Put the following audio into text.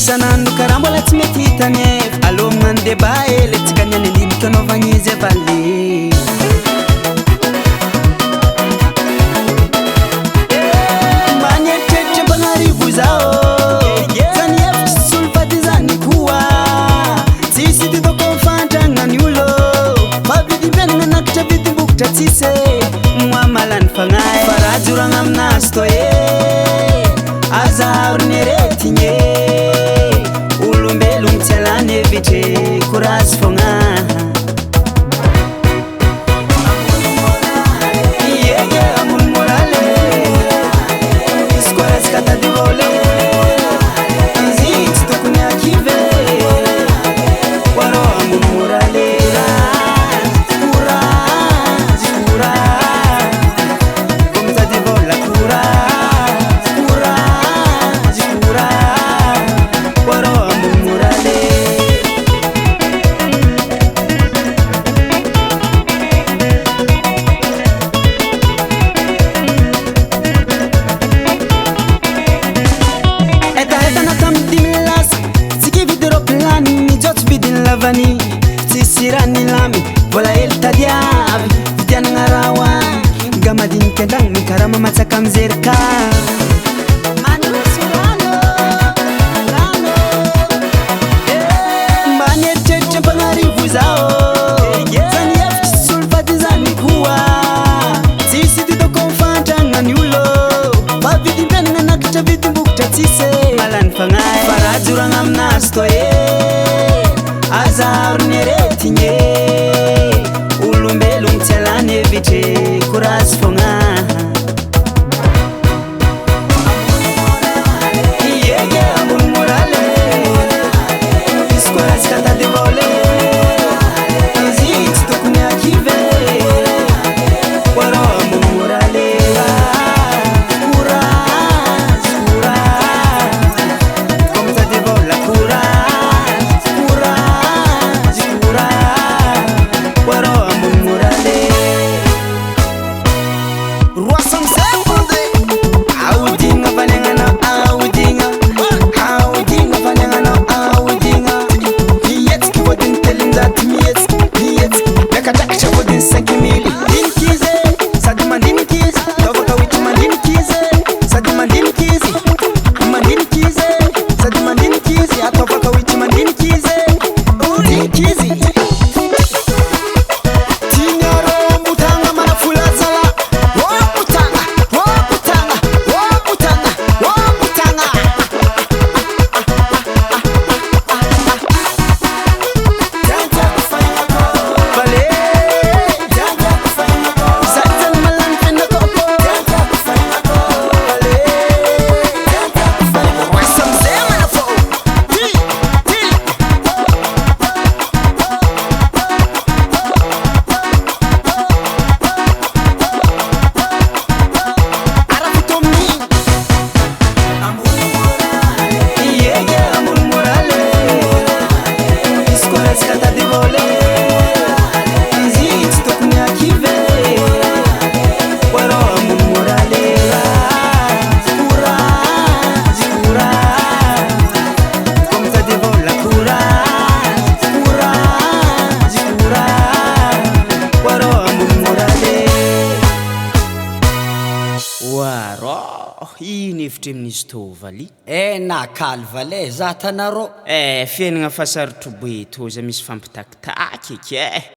Isanandro karaha mbola tsy mety hitany aloha mandeha le tsy kagnany andiniky anaovagna izy avaly mbany eritreritra mpanarivo zao zany efitra sy solifady zany koa tsisy titako fandragnany olo fa vidim-piainagna nakitra vidim-bokotra tsisy moa malany fagnahy fa raha joragna aminazy tô azaro ny aretigny olombelogno tsy alany hevitry courage fogna ambony morale izy koa resaka tady vôle izy tsy tokony akive warô ambony morale courage comme tady vôle courage warô ambony morale lavani sisirani lami vola eltadiavi vidianagna rawa gamadinika andragno karama matsaka amizerika mbany eritreritra mpanarivo zao zany efitra sy solifady zany koa tsisy titako fandragnany olo fa vidim-piainagna nakitra vidim-bokotra tsisy malany fagnahy fa raha joragna aminazy tô azaro ny aretigny olombelogno tsy alany hevitry courage fogna ambony morale izy koa resaka tady vôle izy tsy tokony akive warô ambony morale courage comme tady vôle ino hevitry amin'izy tô valy nakaly valé za tanarô fiainagna fa sarotro be tô za misy fampitakitaky eky